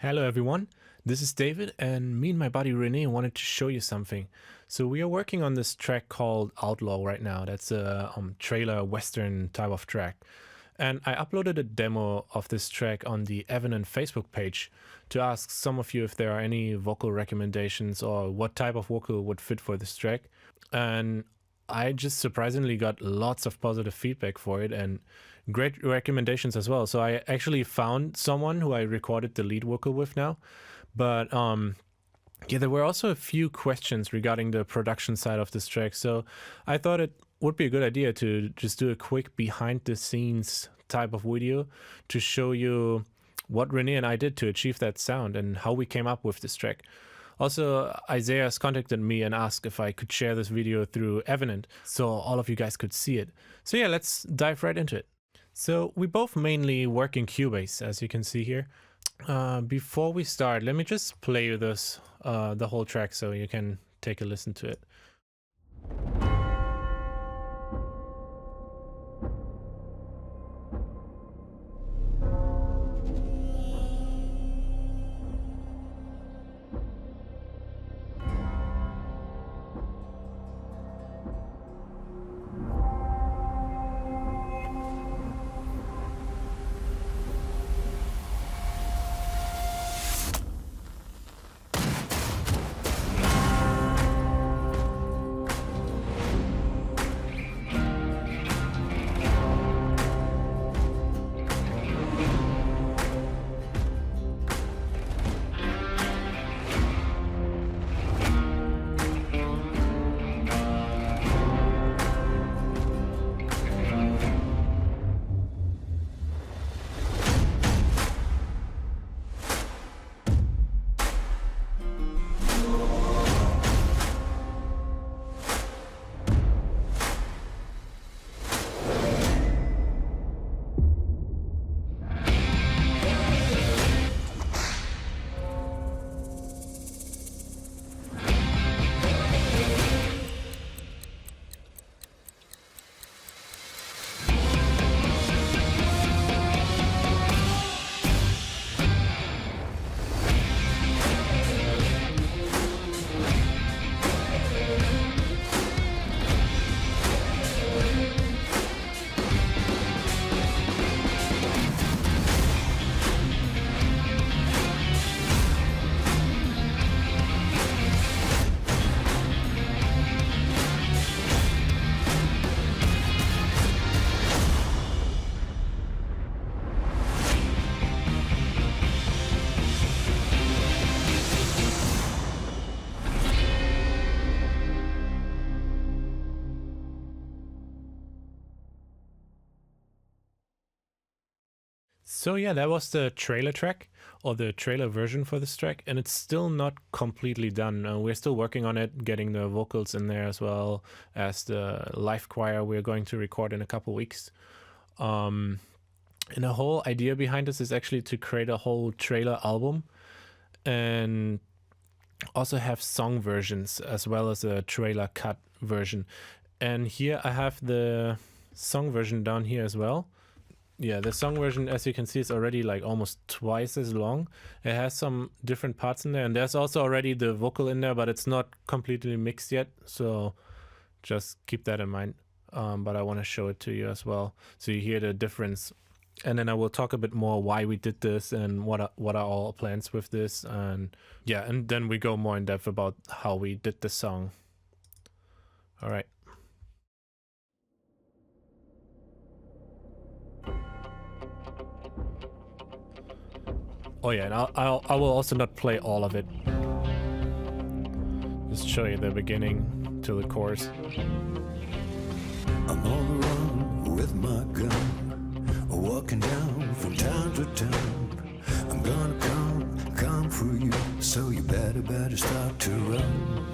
Hello everyone, this is David and me and my buddy Rene wanted to show you something. So we are working on this track called Outlaw right now. That's a trailer western type of track. And I uploaded a demo of this track on the Evenant Facebook page to ask some of you if there are any vocal recommendations or what type of vocal would fit for this track. And I just surprisingly got lots of positive feedback for it and great recommendations as well. So I actually found someone who I recorded the lead vocal with now. But yeah, there were also a few questions regarding the production side of this track. So I thought it would be a good idea to just do a quick behind the scenes type of video to show you what Rene and I did to achieve that sound and how we came up with this track. Also, Isaiah has contacted me and asked if I could share this video through Evenant so all of you guys could see it. So yeah, let's dive right into it. So we both mainly work in Cubase, as you can see here. Before we start, let me just play you this, the whole track so you can take a listen to it. So yeah, that was the trailer track or the trailer version for this track, and it's still not completely done. We're still working on it, getting the vocals in there as well as the live choir we're going to record in a couple weeks. And the whole idea behind this is actually to create a whole trailer album and also have song versions as well as a trailer cut version. And here I have the song version down here as well. Yeah, the song version, as you can see, is already like almost twice as long. It has some different parts in there, and there's also already the vocal in there, but it's not completely mixed yet, so just keep that in mind. But I want to show it to you as well, so you hear the difference. And then I will talk a bit more why we did this and what are our plans with this, and yeah, and then we go more in depth about how we did the song. All right. Oh yeah, and I will also not play all of it. Just show you the beginning to the chorus. I'm on the run with my gun, walking down from town to town. I'm gonna come for you, so you better start to run.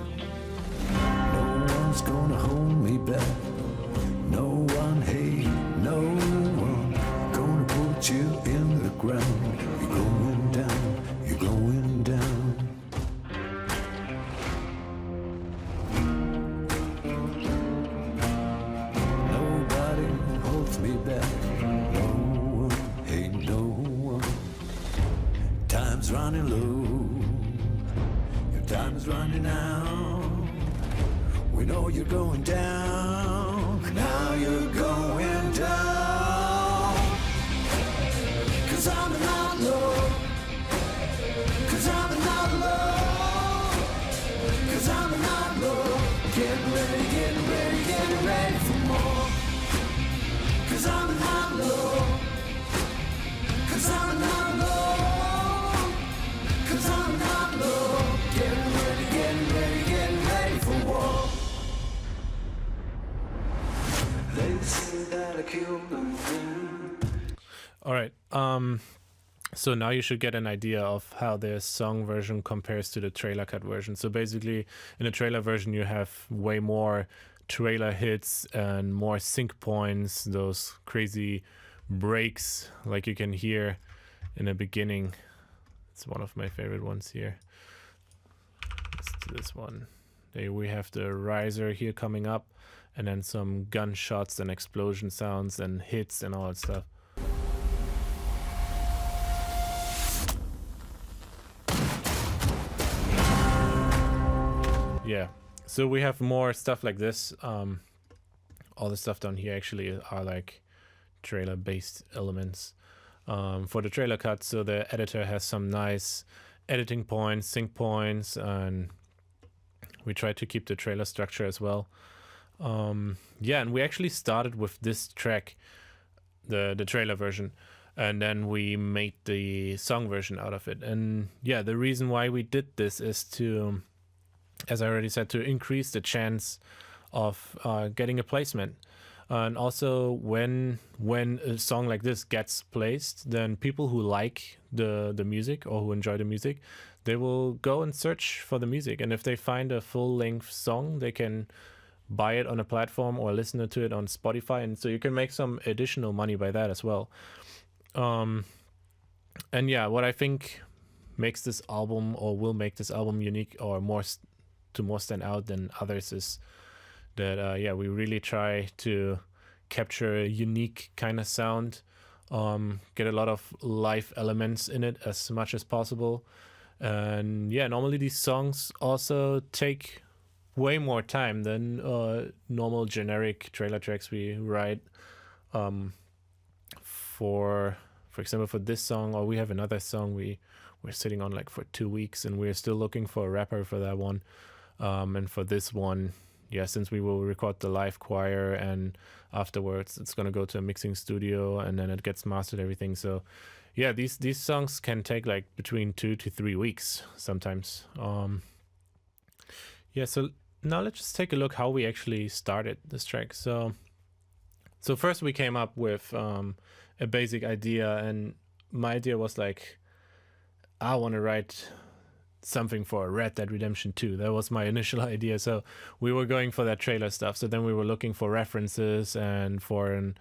No one's gonna hold me back. No one, hey, no one gonna put you in the ground. You're going down, you're going down. is running low. Your time is running out. We know you're going down. Now you're going down. 'Cause I'm an outlaw. 'Cause I'm an outlaw. 'Cause I'm an outlaw. Getting ready, getting ready, getting ready for more. 'Cause I'm an outlaw. 'Cause I'm an outlaw. 'Cause I'm an outlaw. Getting ready, getting ready, getting ready for war. They say that I killed them. All right. So now you should get an idea of how the song version compares to the trailer cut version. So basically, in the trailer version, you have way more trailer hits and more sync points, those crazy breaks like you can hear in the beginning. It's one of my favorite ones here. Let's do this one. There we have the riser here coming up, and then some gunshots and explosion sounds and hits and all that stuff. Yeah, so we have more stuff like this. All the stuff down here actually are like trailer based elements for the trailer cut. So the editor has some nice editing points, sync points, and we try to keep the trailer structure as well. Yeah, and we actually started with this track, the trailer version, and then we made the song version out of it. And yeah, the reason why we did this is to, as I already said, to increase the chance of getting a placement. And also when a song like this gets placed, then people who like the music or who enjoy the music, they will go and search for the music. And if they find a full-length song, they can buy it on a platform or listen to it on Spotify. And so you can make some additional money by that as well. And yeah, what I think makes this album, or will make this album, unique or more stand out than others is that yeah, we really try to capture a unique kind of sound, get a lot of live elements in it as much as possible. And yeah, normally these songs also take way more time than normal generic trailer tracks we write. For example, for this song, or we have another song we're sitting on like for 2 weeks, and we're still looking for a rapper for that one. And for this one, yeah, since we will record the live choir and afterwards it's going to go to a mixing studio and then it gets mastered, everything. So yeah, these songs can take like between 2 to 3 weeks sometimes. Yeah, so now let's just take a look how we actually started this track. So first we came up with a basic idea, and my idea was like, I want to write something for Red Dead Redemption 2. That was my initial idea. So we were going for that trailer stuff. So then we were looking for references and for an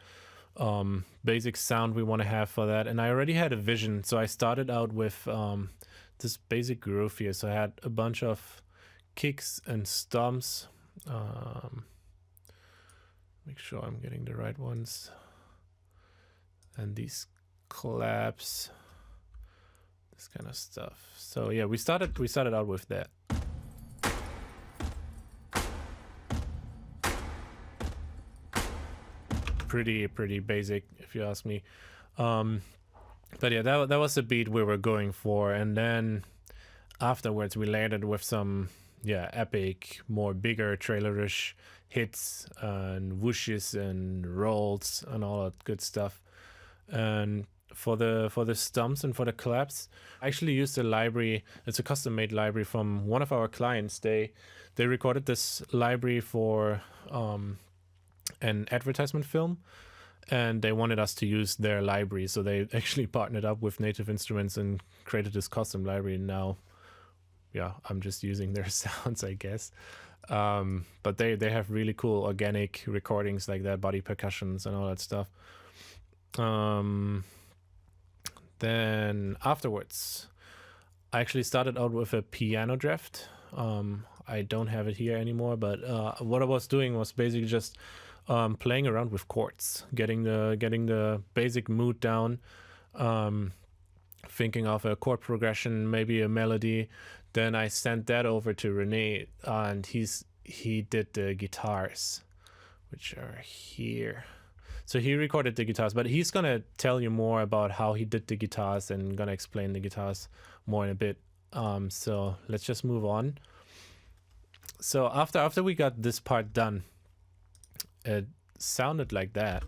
basic sound we want to have for that. And I already had a vision. So I started out with this basic groove here. So I had a bunch of kicks and stomps. Make sure I'm getting the right ones. And these claps. This kind of stuff. So yeah, we started out with that. Pretty basic, if you ask me. But yeah, that was the beat we were going for, and then afterwards we layered it with some epic, more bigger trailerish hits and whooshes and rolls and all that good stuff. And for the stumps and for the claps, I actually used a library. It's a custom-made library from one of our clients. They recorded this library for an advertisement film, and they wanted us to use their library. So they actually partnered up with Native Instruments and created this custom library. And now, yeah, I'm just using their sounds, I guess. But they have really cool organic recordings like that, body percussions and all that stuff. Then afterwards, I actually started out with a piano draft. I don't have it here anymore, but what I was doing was basically just playing around with chords, getting the basic mood down, thinking of a chord progression, maybe a melody. Then I sent that over to Rene, and he did the guitars, which are here. So he recorded the guitars, but he's gonna tell you more about how he did the guitars and gonna explain the guitars more in a bit. So let's just move on. So after we got this part done, it sounded like that.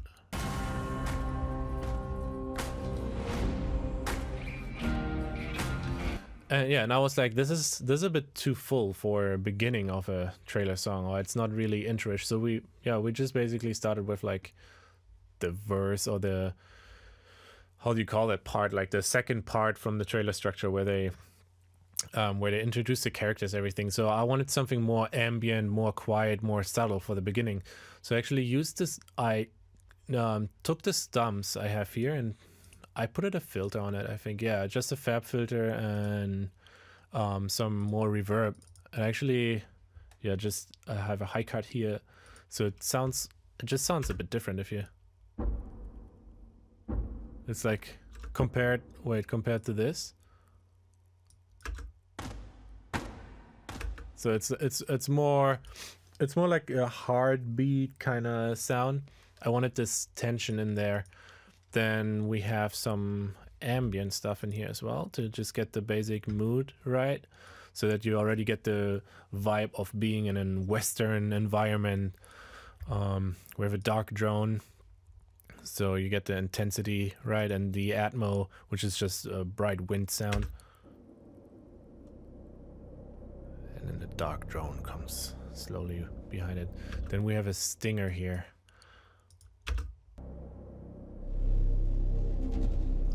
And yeah, and I was like, this is a bit too full for a beginning of a trailer song, or it's not really intro-ish. So we just basically started with like the verse, or the, how do you call that part, like the second part from the trailer structure where they introduce the characters, everything. So I wanted something more ambient, more quiet, more subtle for the beginning. So I actually used this. I took the stumps I have here and I put a filter on it. I think, yeah, just a fab filter and some more reverb. And actually, yeah, just I have a high cut here, so it just sounds a bit different if you. It's like compared to this. So it's more like a heartbeat kind of sound. I wanted this tension in there. Then we have some ambient stuff in here as well to just get the basic mood right, so that you already get the vibe of being in a Western environment. We have a dark drone, so you get the intensity right, and the atmo, which is just a bright wind sound. And then the dark drone comes slowly behind it. Then we have a stinger here.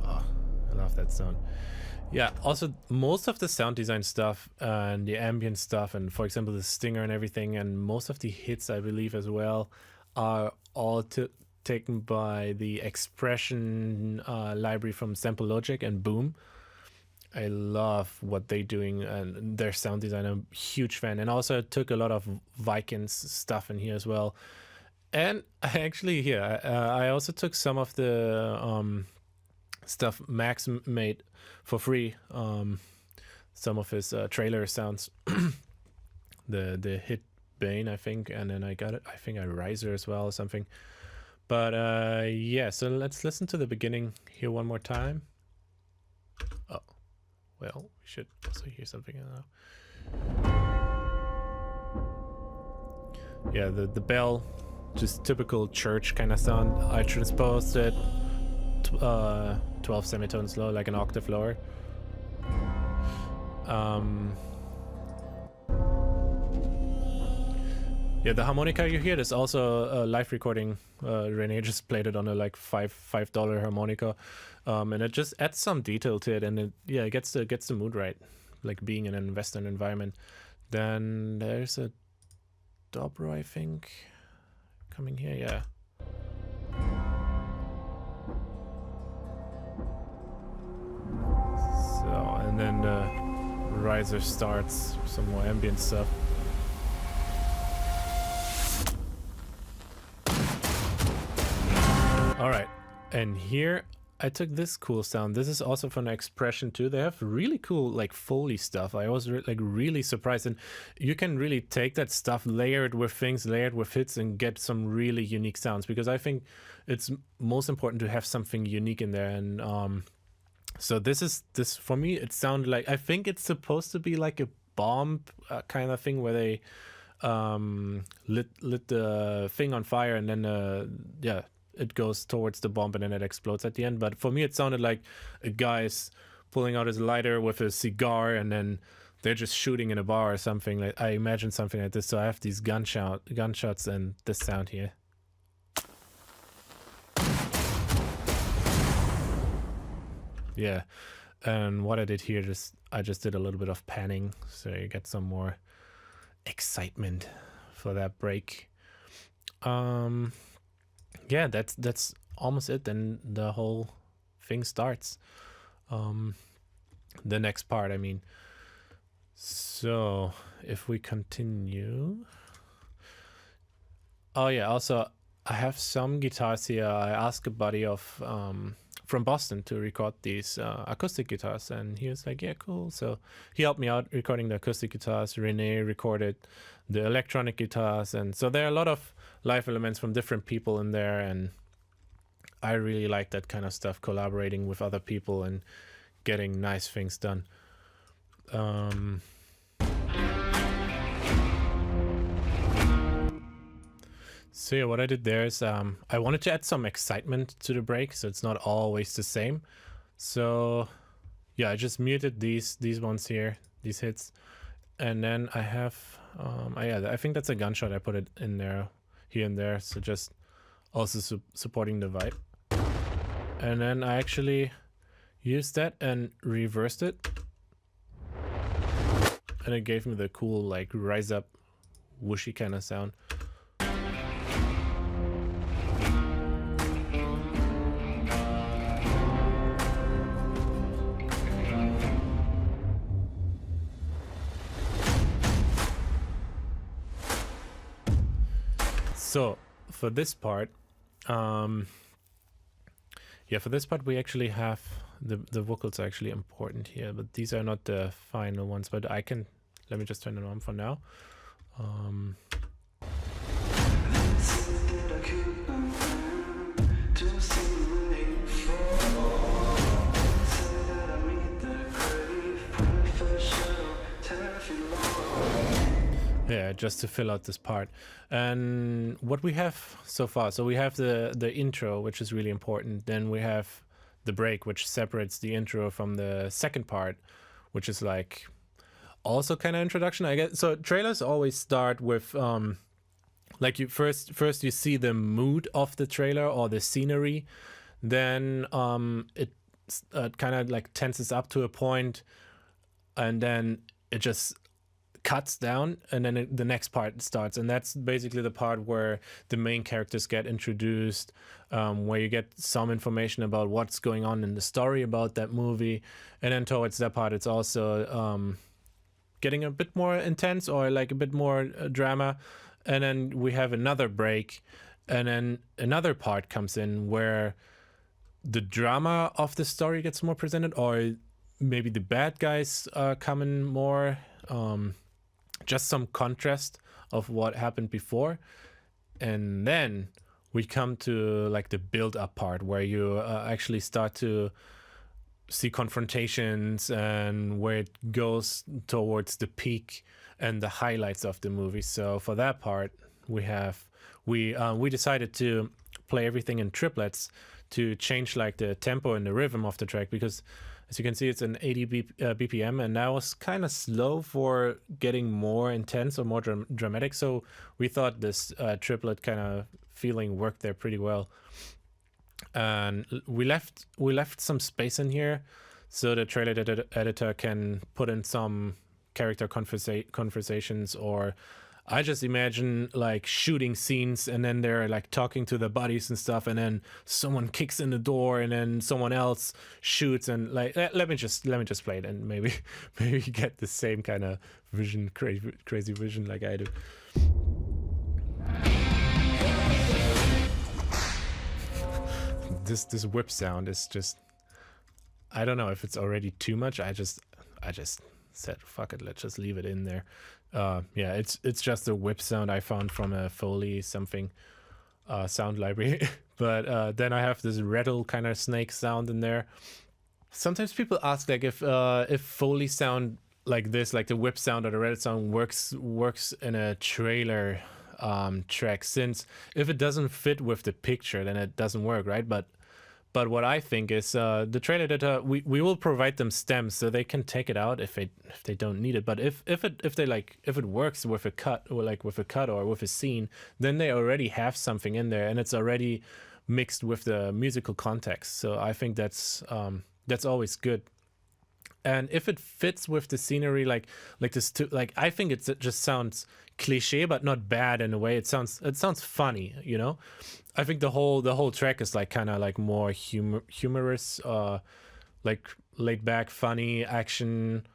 I love that sound. Yeah, also most of the sound design stuff and the ambient stuff, and for example the stinger and everything, and most of the hits I believe as well, are all taken by the expression library from Sample Logic and Boom. I love what they're doing and their sound design. I'm a huge fan. And also I took a lot of Vikings stuff in here as well. And I actually, I also took some of the stuff Max made for free. Some of his trailer sounds. the hit Bane, I think. And then I got it. I think I Riser as well or something. But yeah, so let's listen to the beginning here one more time. Oh. Well, we should also hear something now. Yeah, the bell, just typical church kind of sound. I transposed it 12 semitones low, like an octave lower. Yeah, the harmonica you hear is also a live recording. Rene just played it on a like $5 harmonica. And it just adds some detail to it, and it gets the mood right, like being in a Western environment. Then there's a dobro, I think, coming here. Yeah. So, and then the riser starts, some more ambient stuff. All right, and here I took this cool sound. This is also from Expression 2. They have really cool like Foley stuff. I was really surprised, and you can really take that stuff, layer it with things, layer it with hits, and get some really unique sounds. Because I think it's most important to have something unique in there. And so this for me, it sounded like, I think it's supposed to be like a bomb kind of thing where they lit the thing on fire, and then it goes towards the bomb and then it explodes at the end. But for me, it sounded like a guy's pulling out his lighter with a cigar, and then they're just shooting in a bar or something. Like, I imagine something like this. So I have these gunshots and this sound here. Yeah, and what I did here, I just did a little bit of panning, so you get some more excitement for that break. Yeah, that's almost it. Then the whole thing starts. The next part, I mean. So if we continue. Oh yeah, also I have some guitars here. I asked a buddy of from Boston to record these acoustic guitars, and he was like, yeah, cool. So he helped me out recording the acoustic guitars. Rene recorded the electronic guitars, and so there are a lot of live elements from different people in there, and I really like that kind of stuff, collaborating with other people and getting nice things done. So yeah, what I did there is I wanted to add some excitement to the break, so it's not always the same. So yeah, I just muted these ones here, these hits, and then I have I think that's a gunshot. I put it in there, here and there, so just also supporting the vibe. And then I actually used that and reversed it, and it gave me the cool like rise up, whooshy kind of sound. So for this part, we actually have the vocals are actually important here, but these are not the final ones. But let me just turn it on for now. Yeah, just to fill out this part. And what we have so far, so we have the intro, which is really important. Then we have the break, which separates the intro from the second part, which is like also kind of introduction, I guess. So trailers always start with like you first you see the mood of the trailer or the scenery, then it kind of like tenses up to a point, and then it just cuts down, and then the next part starts, and that's basically the part where the main characters get introduced, where you get some information about what's going on in the story about that movie, and then towards that part it's also getting a bit more intense or like a bit more drama, and then we have another break, and then another part comes in where the drama of the story gets more presented, or maybe the bad guys come in more, just some contrast of what happened before. And then we come to like the build-up part where you actually start to see confrontations and where it goes towards the peak and the highlights of the movie. So for that part, we decided to play everything in triplets to change like the tempo and the rhythm of the track, because as you can see, it's an 80 BPM, and that was kind of slow for getting more intense or more dramatic. So we thought this triplet kind of feeling worked there pretty well. And we left some space in here so the trailer editor can put in some character conversations, or I just imagine like shooting scenes, and then they're like talking to the buddies and stuff, and then someone kicks in the door, and then someone else shoots, and like let me just play it, and maybe you get the same kind of vision, crazy vision like I do. This whip sound is just, I don't know if it's already too much. I just said fuck it, let's just leave it in there. Yeah, it's just a whip sound I found from a Foley something sound library. But then I have this rattle kind of snake sound in there. Sometimes people ask like if Foley sound like this, like the whip sound or the rattle sound works in a trailer track, since if it doesn't fit with the picture, then it doesn't work, right? But what I think is the trailer editor, we will provide them stems so they can take it out if they don't need it. But if it works with a cut, or like with a cut or with a scene, then they already have something in there, and it's already mixed with the musical context. So I think that's always good. And if it fits with the scenery, like this, like I think it just sounds cliche, but not bad in a way. It sounds funny, you know. I think the whole track is like kind of like more humorous, like laid back, funny action.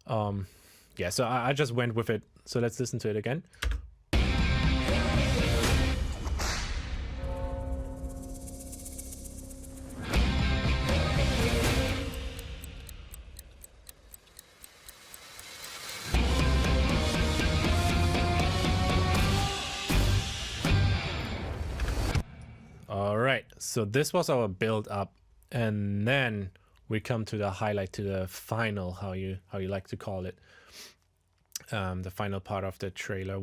Yeah, so I just went with it. So let's listen to it again. So this was our build up, and then we come to the highlight, to the final, how you like to call it, the final part of the trailer,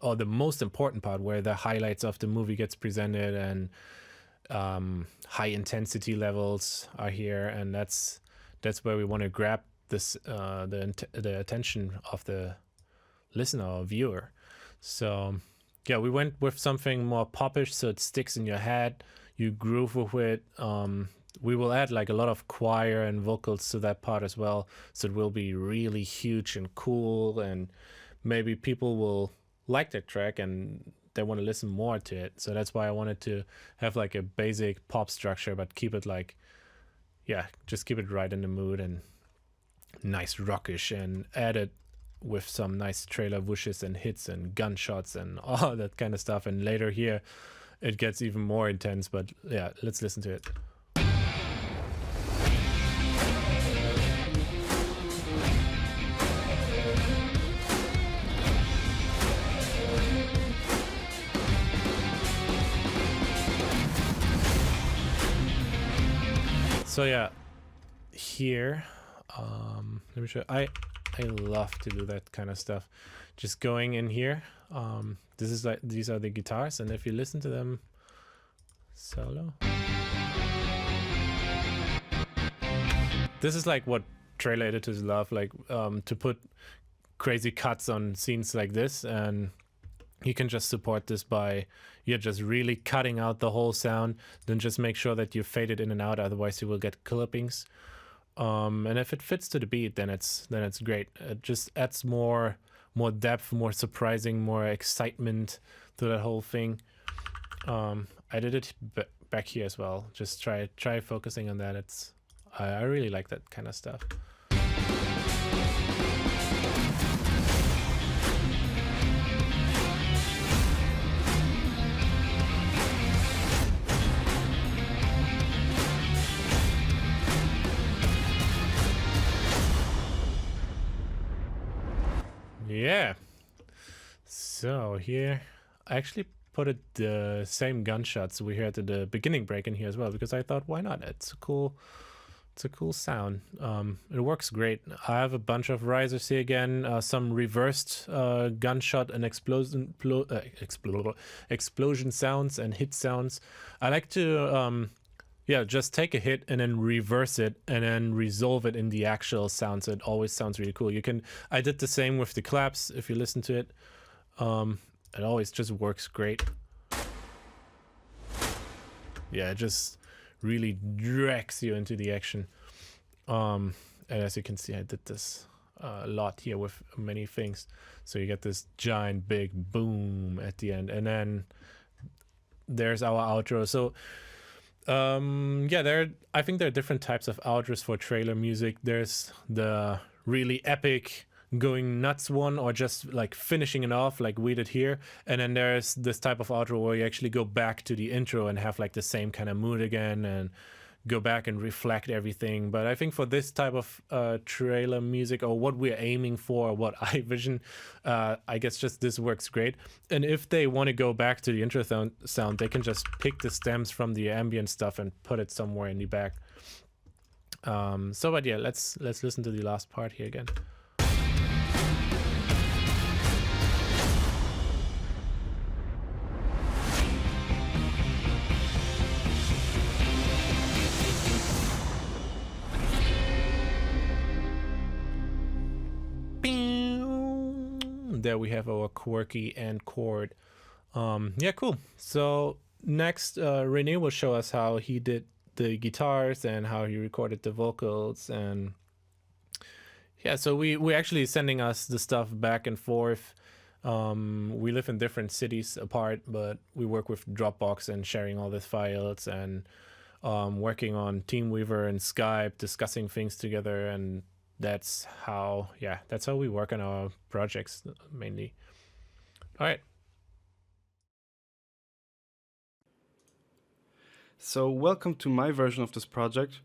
or the most important part, where the highlights of the movie gets presented, and high intensity levels are here, and that's where we want to grab this the attention of the listener or viewer. So yeah, we went with something more popish, so it sticks in your head, you groove with it. We will add like a lot of choir and vocals to that part as well, so it will be really huge and cool, and maybe people will like that track and they want to listen more to it. So that's why I wanted to have like a basic pop structure, but keep it like, yeah, just keep it right in the mood and nice rockish, and add it with some nice trailer whooshes and hits and gunshots and all that kind of stuff. And later here it gets even more intense, but yeah, let's listen to it. So yeah, here, let me show. I love to do that kind of stuff. Just going in here. This is like, these are the guitars, and if you listen to them solo, this is like what trailer editors love, like to put crazy cuts on scenes like this, and you can just support this by just really cutting out the whole sound, then just make sure that you fade it in and out, otherwise you will get clippings. And if it fits to the beat, then it's great. It just adds more depth, more surprising, more excitement to that whole thing. I did it back here as well. Just try focusing on that. I really like that kind of stuff. Yeah, so here I actually put it the same gunshots we heard at the beginning break in here as well, because I thought, why not? It's a cool sound. It works great. I have a bunch of risers here again, some reversed gunshot and explosion sounds and hit sounds. I like to just take a hit and then reverse it and then resolve it in the actual sound, so it always sounds really cool. I did the same with the claps. If you listen to it, it always just works great. Yeah, it just really drags you into the action. And as you can see, I did this a lot here with many things. So you get this giant big boom at the end, and then there's our outro. So I think there are different types of outros for trailer music. There's the really epic going nuts one, or just like finishing it off like we did here, and then there's this type of outro where you actually go back to the intro and have like the same kind of mood again and go back and reflect everything. But I think for this type of trailer music, or what we're aiming for, what I vision, I guess just this works great. And if they want to go back to the intro sound, they can just pick the stems from the ambient stuff and put it somewhere in the back. But yeah, let's listen to the last part here again. There we have our quirky end chord. Yeah, cool. So next, Rene will show us how he did the guitars and how he recorded the vocals. And yeah, so we actually sending us the stuff back and forth. We live in different cities apart, but we work with Dropbox and sharing all the files, and working on Teamweaver and Skype, discussing things together. And that's how we work on our projects mainly. All right. So welcome to my version of this project.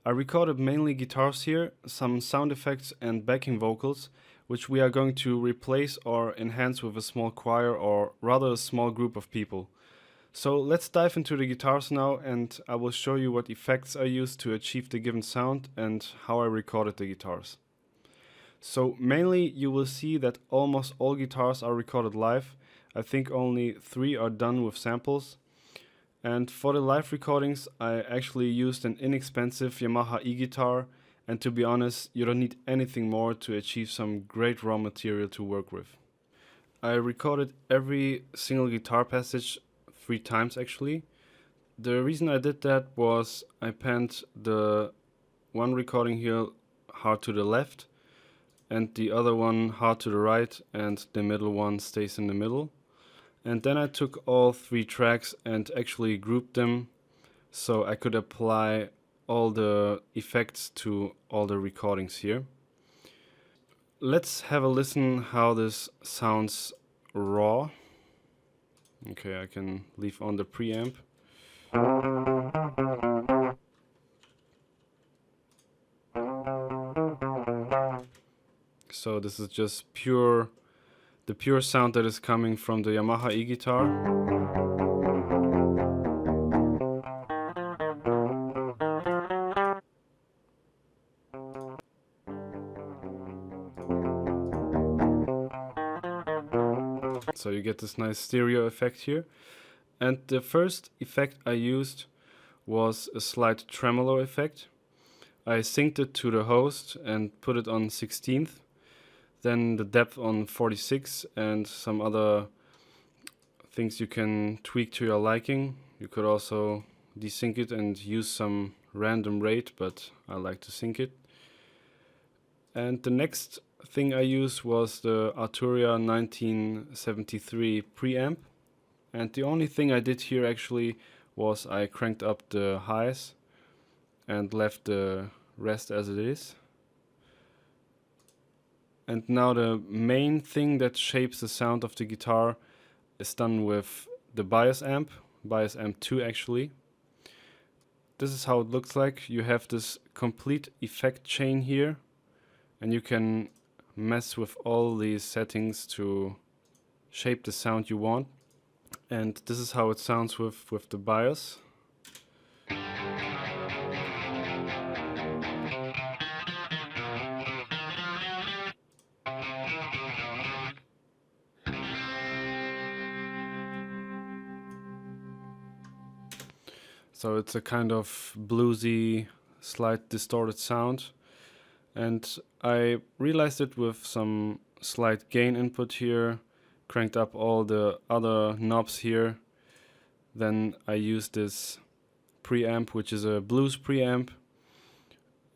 I recorded mainly guitars here, some sound effects and backing vocals, which we are going to replace or enhance with a small choir, or rather a small group of people. So let's dive into the guitars now, and I will show you what effects I used to achieve the given sound and how I recorded the guitars. So mainly you will see that almost all guitars are recorded live. I think only 3 are done with samples. And for the live recordings, I actually used an inexpensive Yamaha e-guitar, and to be honest, you don't need anything more to achieve some great raw material to work with. I recorded every single guitar passage 3 times actually. The reason I did that was I panned the one recording here hard to the left and the other one hard to the right, and the middle one stays in the middle. And then I took all 3 tracks and actually grouped them so I could apply all the effects to all the recordings here. Let's have a listen how this sounds raw. Okay, I can leave on the preamp. So this is just the pure sound that is coming from the Yamaha e-guitar. So you get this nice stereo effect here. And the first effect I used was a slight tremolo effect. I synced it to the host and put it on 16th. Then the depth on 46 and some other things you can tweak to your liking. You could also desync it and use some random rate, but I like to sync it. And the next thing I used was the Arturia 1973 preamp. And the only thing I did here actually was I cranked up the highs and left the rest as it is. And now the main thing that shapes the sound of the guitar is done with the bias amp 2 actually. This is how it looks like. You have this complete effect chain here, and you can mess with all these settings to shape the sound you want. And this is how it sounds with the bias. So it's a kind of bluesy, slight distorted sound. And I realized it with some slight gain input here, cranked up all the other knobs here. Then I used this preamp, which is a blues preamp,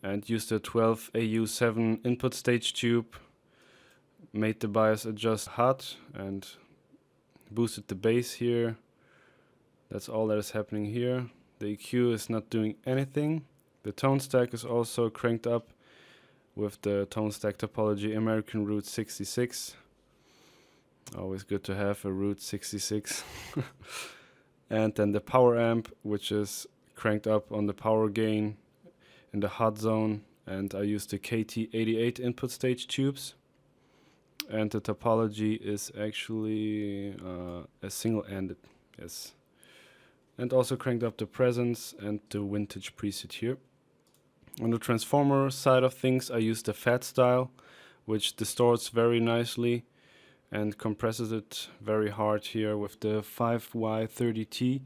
and used a 12 AU7 input stage tube, made the bias adjust hot and boosted the bass here. That's all that is happening here. The EQ is not doing anything. The tone stack is also cranked up with the tone stack topology American Root 66. Always good to have a Root 66. And then the power amp, which is cranked up on the power gain in the hot zone, and I used the KT88 input stage tubes. And the topology is actually a single-ended, yes. And also cranked up the presence and the vintage preset here. On the transformer side of things, I used the fat style, which distorts very nicely and compresses it very hard here with the 5Y30T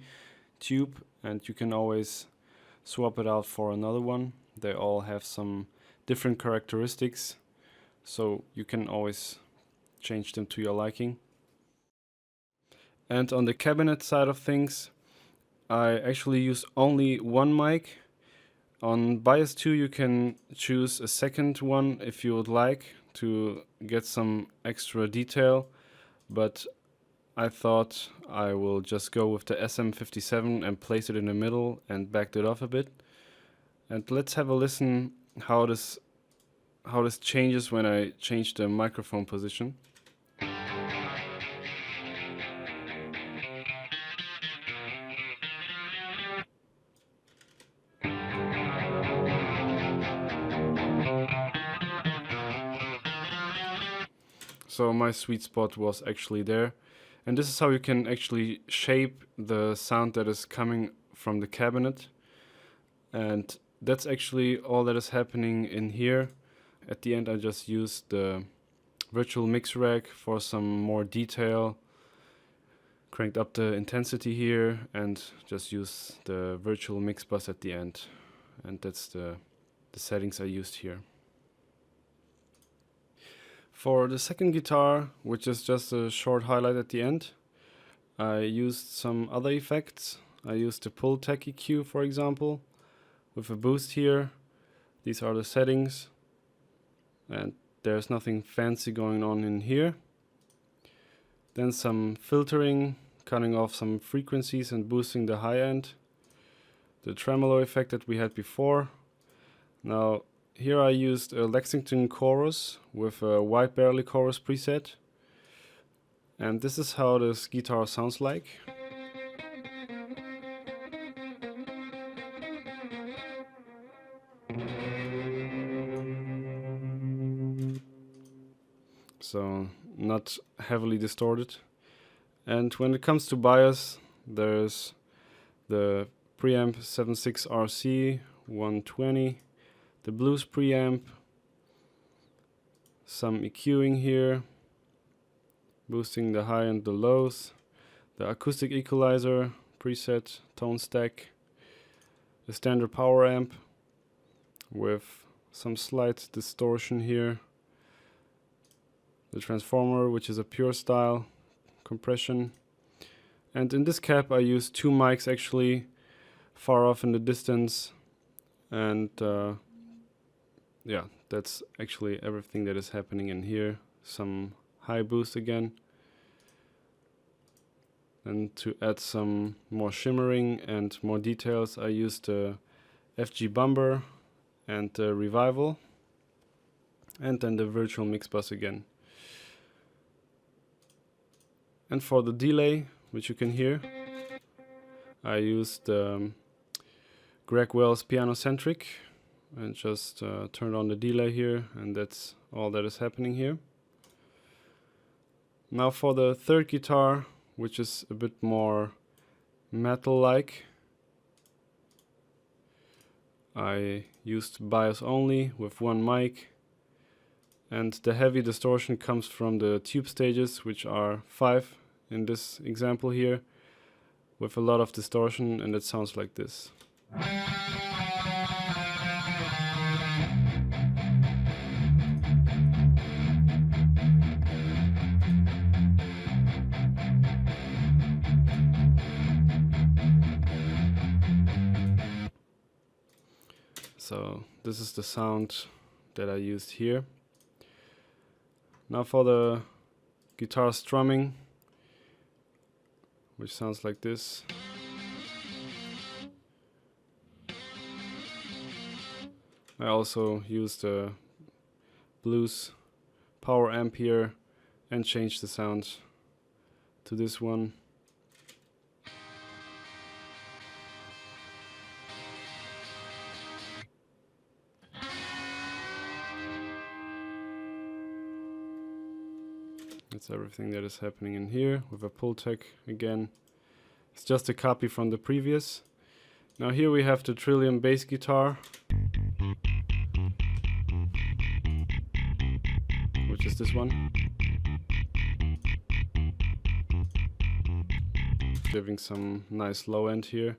tube, and you can always swap it out for another one. They all have some different characteristics, so you can always change them to your liking. And on the cabinet side of things, I actually use only one mic. On bias 2 you can choose a second one if you would like to get some extra detail, but I thought I will just go with the SM57 and place it in the middle and backed it off a bit. And let's have a listen how this changes when I change the microphone position. So my sweet spot was actually there, And this is how you can actually shape the sound that is coming from the cabinet. And that's actually all that is happening in here. At the end, I just used the virtual mix rack for some more detail. Cranked up the intensity here and just use the virtual mix bus at the end. And that's the settings I used here. For the second guitar, which is just a short highlight at the end, I used some other effects. I used the pull tech EQ, for example, with a boost here. These are the settings, and there's nothing fancy going on in here. Then some filtering, cutting off some frequencies and boosting the high end. The tremolo effect that we had before. Now, here I used a Lexington chorus with a white Berklee chorus preset. And this is how this guitar sounds like. So, not heavily distorted. And when it comes to bias, there's the preamp 76RC 120, the blues preamp, some EQing here, boosting the high and the lows, the acoustic equalizer preset, tone stack, the standard power amp with some slight distortion here, the transformer, which is a pure style compression. And in this cap I used two mics actually, far off in the distance, and yeah, that's actually everything that is happening in here. Some high boost again, and to add some more shimmering and more details I used the FG Bumper and the Revival, and then the virtual mix bus again. And for the delay, which you can hear, I used Greg Wells Piano Centric and just turned on the delay here, and that's all that is happening here. Now for the third guitar, which is a bit more metal-like, I used bias only with one mic, and the heavy distortion comes from the tube stages, which are 5 in this example here, with a lot of distortion, and it sounds like this. So this is the sound that I used here. Now for the guitar strumming, which sounds like this. I also used a blues power amp here and changed the sound to this one. That's everything that is happening in here with a pull tech again. It's just a copy from the previous. Now here we have the Trillium bass guitar, which is this one. Giving some nice low end here.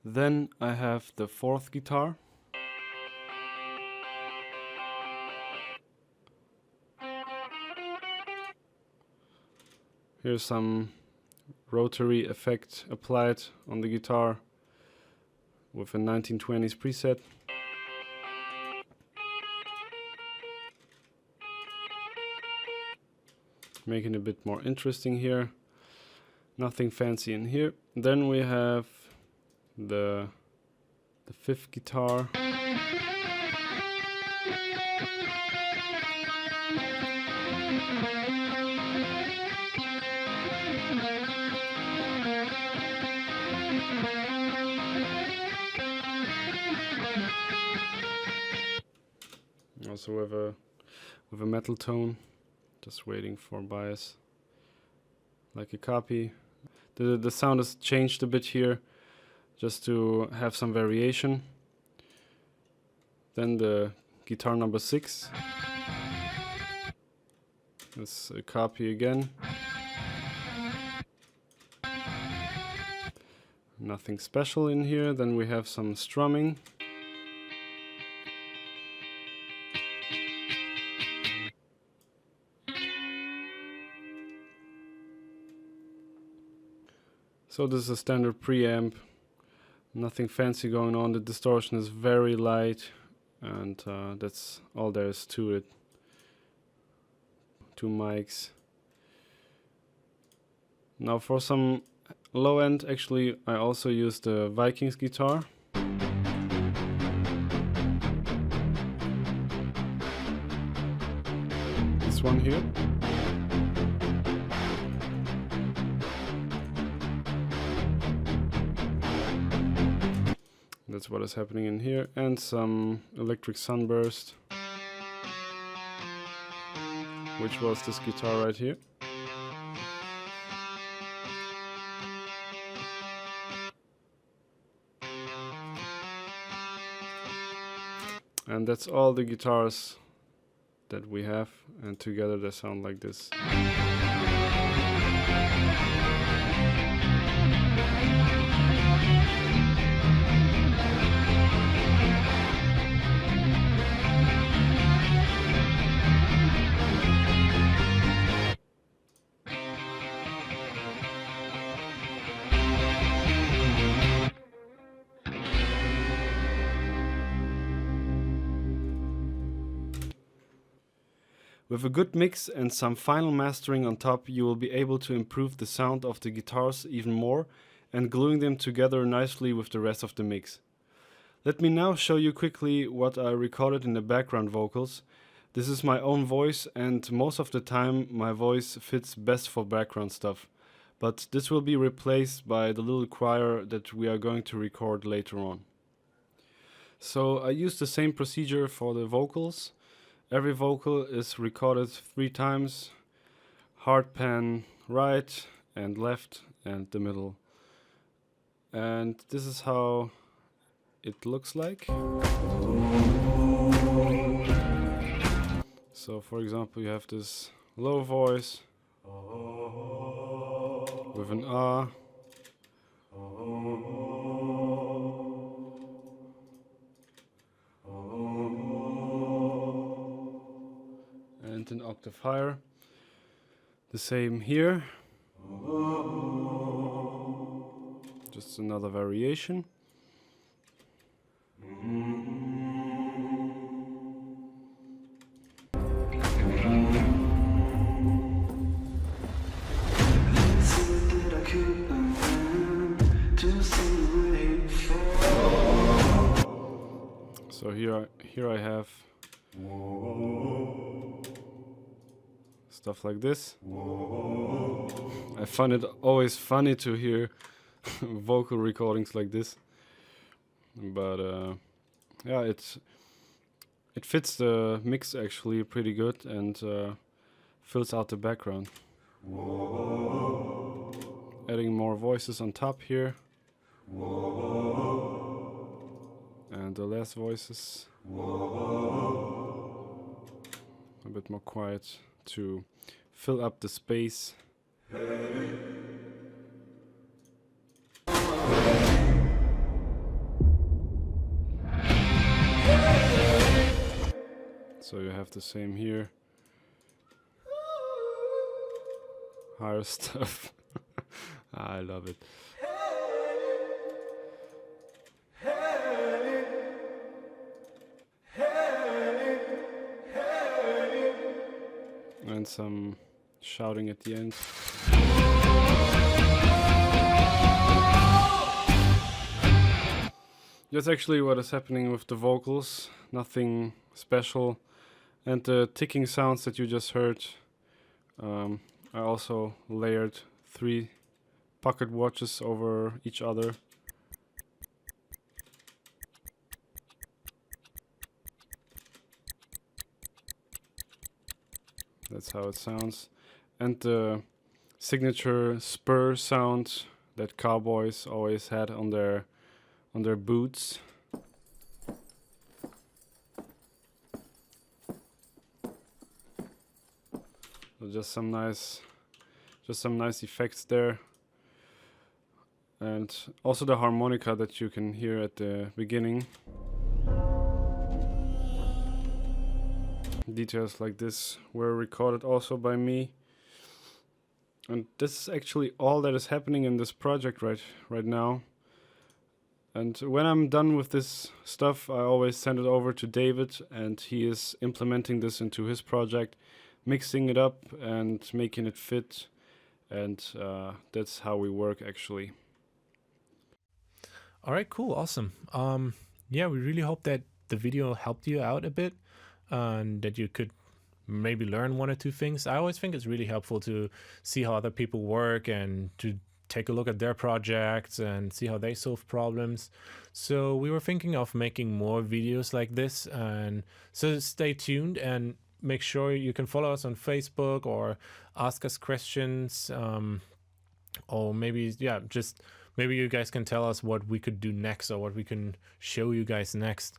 Then I have the fourth guitar. Here's some rotary effect applied on the guitar with a 1920s preset. Making it a bit more interesting here. Nothing fancy in here. Then we have the fifth guitar. Also with a metal tone, just waiting for bias. like a copy. The sound is changed a bit here, just to have some variation. Then the guitar number 6. That's a copy again. Nothing special in here. Then we have some strumming. So this is a standard preamp. Nothing fancy going on. The distortion is very light, and that's all there is to it. 2 mics. Now for some low end, actually I also used the Vikings guitar. This one here. That's what is happening in here, and some electric sunburst, which was this guitar right here. And that's all the guitars that we have, and together they sound like this. With a good mix and some final mastering on top, you will be able to improve the sound of the guitars even more and gluing them together nicely with the rest of the mix. Let me now show you quickly what I recorded in the background vocals. This is my own voice, and most of the time my voice fits best for background stuff. But this will be replaced by the little choir that we are going to record later on. So I used the same procedure for the vocals. Every vocal is recorded 3 times, hard pan right and left and the middle. And this is how it looks like. So for example, you have this low voice with an ah. And an octave higher. The same here. Just another variation. So here I have stuff like this. I find it always funny to hear vocal recordings like this, but yeah, it fits the mix actually pretty good and fills out the background. Adding more voices on top here, and the less voices, a bit more quiet to fill up the space. So you have the same here. Higher stuff. I love it. And some shouting at the end. That's actually what is happening with the vocals. Nothing special. And the ticking sounds that you just heard, I also layered 3 pocket watches over each other. That's how it sounds. And the signature spur sound that cowboys always had on their boots. So just some nice effects there. And also the harmonica that you can hear at the beginning. Details like this were recorded also by me. And this is actually all that is happening in this project right now. And when I'm done with this stuff, I always send it over to David, and he is implementing this into his project, mixing it up and making it fit. And that's how we work actually. All right, cool, awesome. Yeah, we really hope that the video helped you out a bit and that you could maybe learn one or two things. I always think it's really helpful to see how other people work and to take a look at their projects and see how they solve problems. So we were thinking of making more videos like this, and so stay tuned and make sure you can follow us on Facebook or ask us questions, or maybe, yeah, just maybe you guys can tell us what we could do next or what we can show you guys next.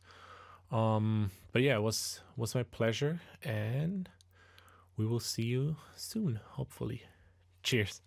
But yeah, it was my pleasure, and we will see you soon, hopefully. Cheers.